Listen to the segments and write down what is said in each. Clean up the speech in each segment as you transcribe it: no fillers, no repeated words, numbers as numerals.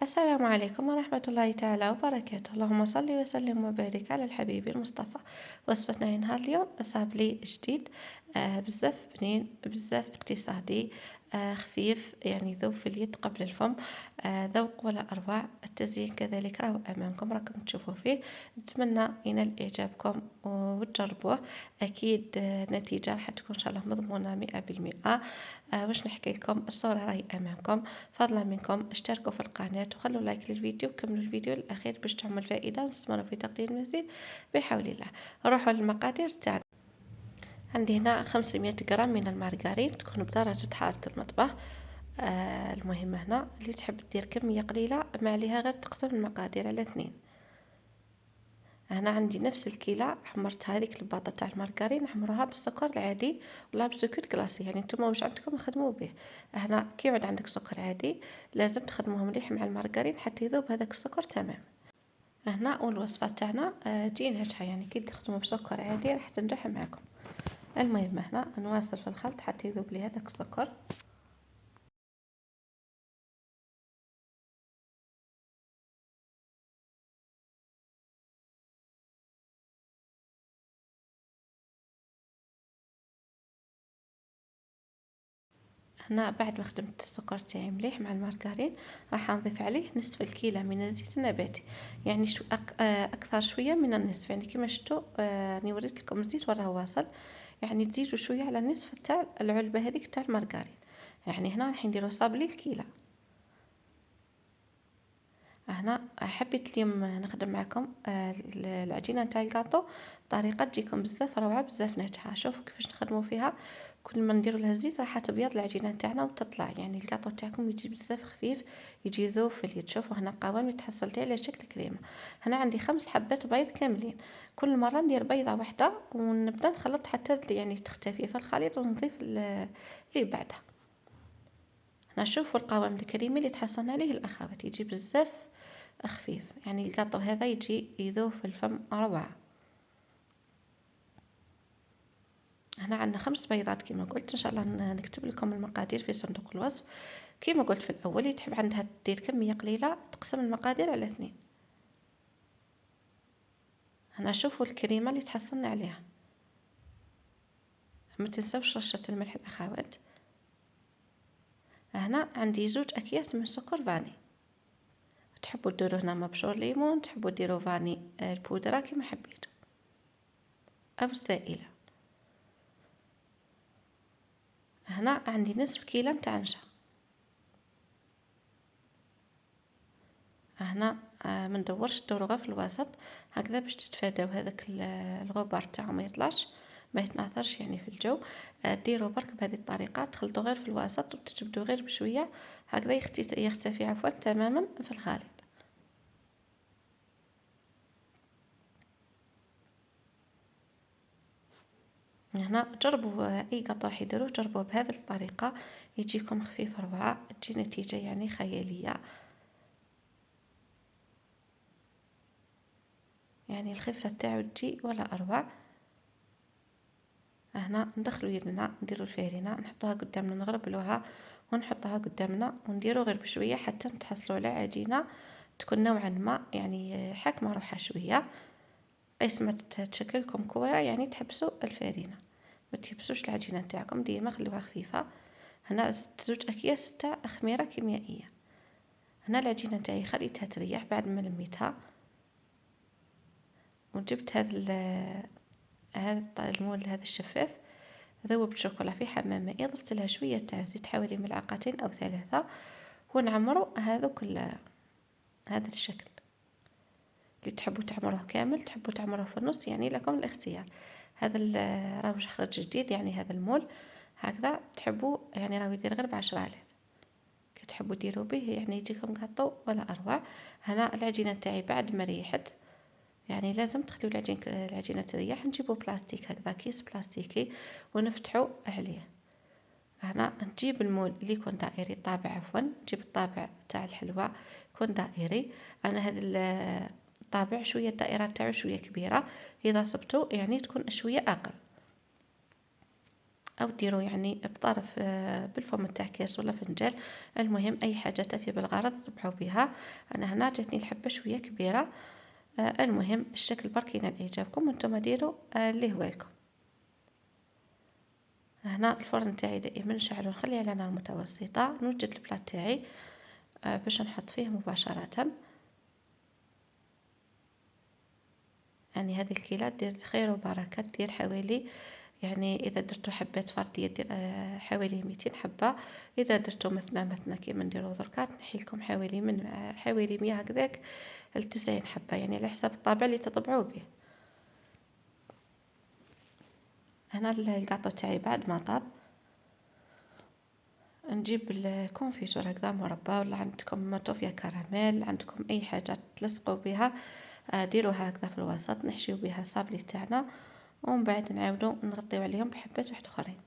السلام عليكم ورحمة الله تعالى وبركاته. اللهم صل وسلم وبارك على الحبيب المصطفى. وصفتنا نهار اليوم صابلي جديد، بزاف بنين، بزاف اقتصادي، خفيف، يعني ذوب في اليد قبل الفم، ذوق ولا أروع. التزيين كذلك راهو أمامكم راكم تشوفوا فيه. نتمنى ينال إعجابكم وتجربوه. أكيد النتيجة راح تكون إن شاء الله مضمونة 100%. واش نحكي لكم، الصورة راهي أمامكم. فضلا منكم اشتركوا في القناة وخلوا لايك للفيديو وكملوا الفيديو للأخير باش تعمل فائدة ونستمروا في تقديم المزيد بحول الله. نروحوا للمقادير تاعنا. عندي هنا 500 غرام من المارغرين، تكون بدرجة حرارة المطبخ. المهم هنا اللي تحب دير كمية قليلة ما عليها غير تقسم المقادير على 2. هنا عندي نفس الكيلة حمرت هذيك الباطة تاع المارغرين، نحمرها بالسكر العادي ولا بسكر كلاسي، يعني نتوما واش عندكم نخدموا به. هنا كي يعود عندك سكر عادي لازم تخدموه مليح مع المارغرين حتى يذوب هذاك السكر تمام. هنا والوصفة تاعنا تجي ناجحة، يعني كي تخدموا بسكر عادي راح تنجح معكم. المهم هنا نواصل في الخلط حتى يذوب لي هذاك السكر. هنا بعد ما خدمت السكر تاعي مليح مع المارغرين راح نضيف عليه نصف الكيلة من الزيت النباتي، يعني اكثر شويه من النصف، يعني كما شفتوا راني وريت لكم الزيت وراه واصل، يعني تزيدوا شويه على النصف تاع العلبه هذيك تاع المارغرين. يعني هنا راح نديرو صابلي الكيلة. هنا حبيت اليوم نخدم معكم العجينه نتاع الكاطو بطريقه تجيكم بزاف روعه بزاف ناجحه. شوفوا كيفاش نخدموا فيها، كل ما نديروا لها الزيت راح تبيض العجينه نتاعنا وتطلع، يعني الكاطو تاعكم يجي بزاف خفيف، يجي ذوب في اليد. شوفوا هنا قوام يتحصل تاعي على شكل كريمه. هنا عندي 5 حبات بيض كاملين، كل مره ندير بيضه واحده ونبدا نخلط حتى يعني تختفي في الخليط ونضيف اللي بعدها. هنا شوفوا القوام الكريمي اللي تحصلنا عليه الاخوات، يجي بزاف خفيف، يعني القاطو هذا يجي يذوب في الفم روعة. هنا عندنا 5 بيضات كما قلت، ان شاء الله نكتب لكم المقادير في صندوق الوصف. كما قلت في الاول اللي تحب عندها دير كمية قليلة تقسم المقادير على 2. هنا شوفوا الكريمة اللي تحصلنا عليها. ما تنسوش رشة الملح الاخوات. هنا عندي 2 اكياس من سكر فاني، تحبوا ديروا هنا مبشور ليمون، تحبوا ديروا فاني البودرة كما حبيتوا او السائلة. هنا عندي نصف كيلة نتاع نشا. هنا ما ندورش، ندورو غير في الوسط هكذا باش تتفاداو هذاك الغبار تاعو ما يطلعش، ما يتناثرش يعني في الجو. ديروا برك بهذه الطريقه، تخلطوا غير في الوسط وتجبدوا غير بشويه هكذا يختفي عفوا تماما في الخليط. هنا جربوا اي قطع راح يديروه، جربوا بهذه الطريقه يجيكم خفيف روعه، تجي نتيجه يعني خياليه، يعني الخفه تاعو تجي ولا اروع. هنا ندخلوا يدنا نديروا الفارينه نحطوها قدامنا نغربلوها ونحطها قدامنا ونديروا غير بشويه حتى نتحصلوا على عجينه تكون نوعا ما يعني حاكمه روحها شويه، قيس ما تشكل لكم كوره، يعني تحبسوا الفارينه، ما تحبسوش العجينه نتاعكم، ديما خلوها خفيفه. هنا زدت 2 اكياس تاع خميره كيميائيه. هنا العجينه تاعي خليتها تريح بعد ما لميتها، وجبت هذا المول هذا الشفاف، ذوبت شوكولا في حمام مائي، ضفت لها شويه تاع زيت حوالي 2 أو 3، ونعمروا هذا الشكل. اللي تحبوا تعمروه كامل، تحبوا تعمروه في النص، يعني لكم الاختيار. هذا راهو خرج جديد، يعني هذا المول هكذا تحبوا، يعني راهو يدير غير ب10 آلاف، كي تحبوا ديروا به يعني يجيكم قطو ولا اروع. هنا العجينه تاعي بعد ما ريحت، يعني لازم تخليو العجينه تريح، نجيبو بلاستيك هكذا، كيس بلاستيكي ونفتحو عليه. هنا نجيب المول اللي يكون دائري، الطابع عفوا، نجيب الطابع تاع الحلوى يكون دائري. انا هذا الطابع شويه الدائره تاعو شويه كبيره، اذا صبتو يعني تكون شويه اقل. أو ديروا يعني بطرف بالفم تاع كاس ولا فنجان. المهم أي حاجة تفي بالغرض تربحوا بها. أنا هنا جاتني الحبة شوية كبيرة. المهم الشكل برك ينال إعجابكم وانتم ديروا اللي هواكم. هنا الفرن تاعي دائما نشعله نخليه على نار متوسطة. نوجد البلاط تاعي باش نحط فيه مباشرة. يعني هذه الكيلة دير خير وبركة، دير حوالي يعني إذا درتو حبات فردية دير حوالي 200 حبة. إذا درتو مثنى كيما نديرو دركا تنحي لكم حوالي من حوالي 100 هكذاك ل90 حبة، يعني على حساب الطابع اللي تطبعوا به. هنا الكاطو تاعي بعد ما طاب نجيب الكونفيتور هكذا مربى، ولا عندكم توفيا كراميل، عندكم أي حاجة تلصقوا بها ديروها هكذا في الوسط، نحشيو بها الصابلي تاعنا ومن بعد نعاودو نغطيو عليهم بحبات واحد اخرين.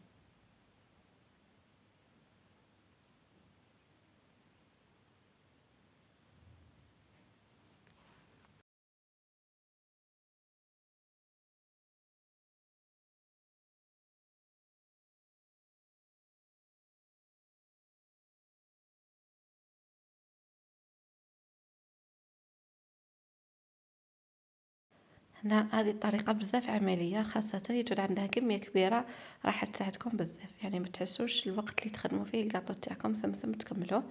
هنا هذه الطريقة بزاف عملية، خاصة يجود عندها كمية كبيرة راح تساعدكم بزاف، يعني ما تحسوش الوقت اللي تخدموا فيه الكاطو تاعكم ثم تكملوه.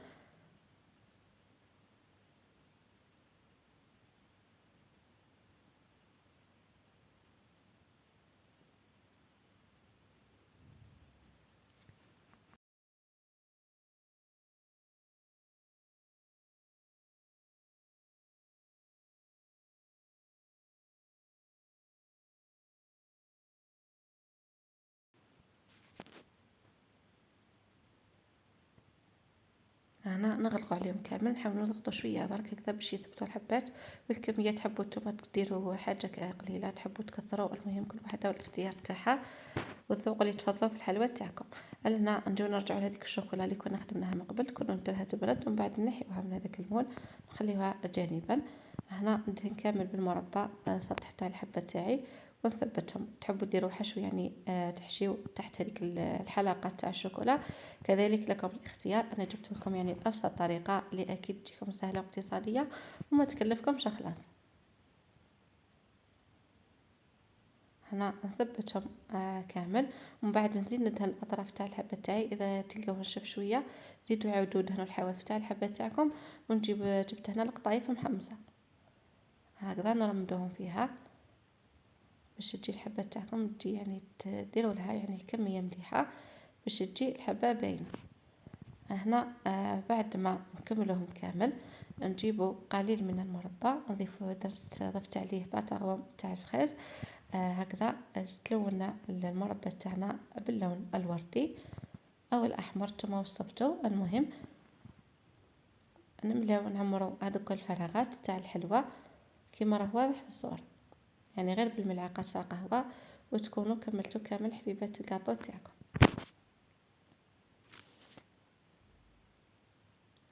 هنا نغلقوا عليهم كامل، نحاول نضغطوا شويه برك هكذا باش يثبتوا الحبات. والكميه تحبوا نتوما ديروا حاجه قليله، تحبوا تكثروا، المهم كل وحده والاختيار تاعها والذوق اللي تفضلوا في الحلوى تاعكم. هنا نجيو نرجعوا لهذيك الشوكولا اللي كنا خدمناها من قبل، كنا نديرها تبرد ومن بعد نحيوها من هذاك المول نخليوها جانبا. هنا ندهن كامل بالمربى سطح تاع الحبه تاعي ونثبتهم. تحبوا ديروا حشو يعني تحشيو تحت هذيك الحلقه تاع الشوكولا، كذلك لكم الاختيار. انا جبت لكم يعني بابسط طريقه اللي اكيد تجيكم سهله واقتصاديه وما تكلفكمش خلاص. هنا نثبتهم كامل ومن بعد نزيد ندهن الاطراف تاع الحبه تاعي. اذا تلقاوها نشف شويه زيدوا عاودوا دهنوا الحواف تاع الحبه تاعكم. ونجيب جبت هنا القطايف محمصه هكذا نرمدوهم فيها باش تجي الحبه تاعكم تجي يعني تديروا لها يعني كميه مليحه باش تجي الحبه باينه. هنا بعد ما نكملوهم كامل نجيبوا قليل من المربى نضيفوا ضفت عليه باطاغون تاع الفخيز هكذا تلون المربى تاعنا باللون الوردي او الاحمر كما وصفتوا. المهم نملاو نعمروا هذوك الفراغات تاع الحلوى كما راه واضح في الصور، يعني غير بالملعقه تاع قهوه وتكونوا كملتوا كامل حبيبات الكاطو تاعكم.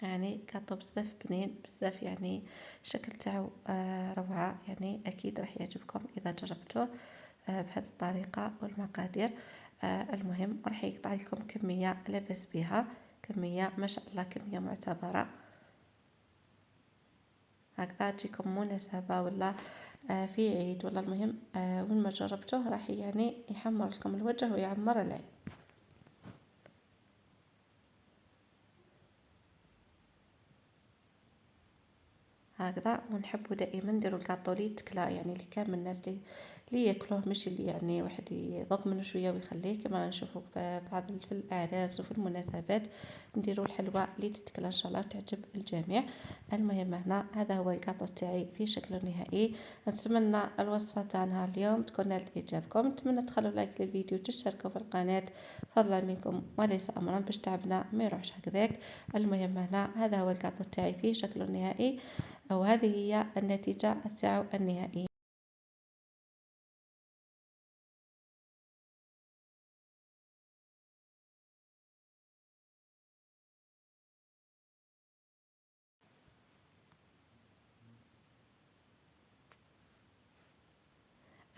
يعني كاطو بزاف بنين بزاف، يعني الشكل تاعو روعة، يعني اكيد راح يعجبكم اذا جربتوه بهذه الطريقة والمقادير. المهم راح يقطع لكم كمية لا باس بها، كمية ما شاء الله كمية معتبرة هكذا تجيكم مناسبة ولا في عيد ولا المهم وين ما جربتوه راح يعني يحمر لكم الوجه ويعمر العين. هكذا ونحبوا دائما نديروا الكاطو لي يتكلا، يعني اللي كامل الناس اللي ياكلوه، مش اللي يعني واحد يضغط منه شويه ويخليه كما نشوفوا في بعض في الاعراس وفي المناسبات نديروا الحلوى اللي تتكلا ان شاء الله وتعجب الجميع. المهم هنا هذا هو الكاطو تاعي في شكله النهائي. نتمنى الوصفه تاعنا اليوم تكون نالت اعجابكم، نتمنى تخلوا لايك للفيديو تشتركوا في القناه فضلا منكم وليس امرا باش تعبنا ما يروحش هكذاك. المهم هنا هذا هو الكاطو تاعي في شكله النهائي أو هذه هي النتيجة تاعو النهائية.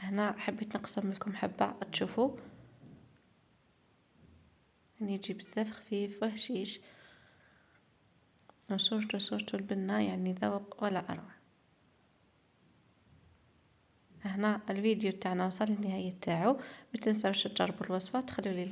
هنا حبيت نقسم لكم حبة تشوفوا يجي بزاف خفيف وهشيش، وصورته البنة يعني ذوق ولا أروع. هنا الفيديو تاعنا وصل للنهاية تاعو، متنساوش تجربوا الوصفة، تخلوا لي